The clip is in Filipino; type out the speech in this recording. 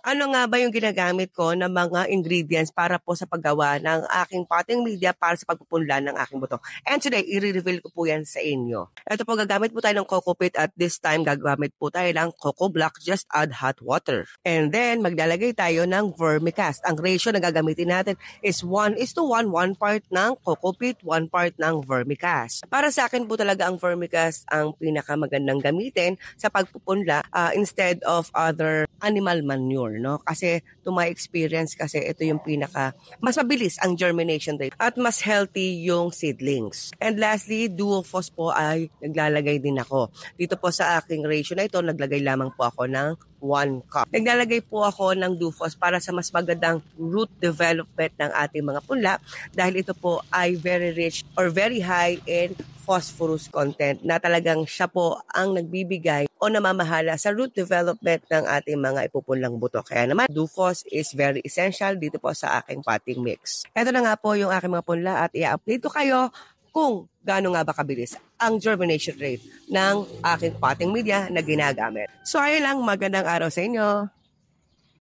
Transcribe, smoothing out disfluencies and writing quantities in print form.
Ano nga ba yung ginagamit ko na mga ingredients para po sa paggawa ng aking potting media para sa pagpupunla ng aking buto? And today, i-reveal ko po yan sa inyo. Ito po, gagamit po tayo ng coco peat at this time gagamit po tayo ng coco block. Just add hot water. And then, maglalagay tayo ng vermicast. Ang ratio na gagamitin natin is 1:1, 1 part ng coco peat, 1 part ng vermicast. Para sa akin po talaga ang vermicast ang pinakamagandang gamitin sa pagpupunla instead of other animal manure, no? Kasi to my experience kasi ito yung mas mabilis ang germination rate at mas healthy yung seedlings. And lastly, Duofos po ay naglalagay din ako. Dito po sa aking ratio na ito, naglagay lamang po ako ng 1 cup. Naglalagay po ako ng Duofos para sa mas magandang root development ng ating mga punla dahil ito po ay very rich or very high in phosphorus content na talagang siya po ang nagbibigay o namamahala sa root development ng ating mga ipupunlang buto. Kaya naman, Duofos is very essential dito po sa aking potting mix. Ito na nga po yung aking mga punla at i-update ko kayo kung gaano nga ba kabilis ang germination rate ng aking potting media na ginagamit. So ayun lang, magandang araw sa inyo.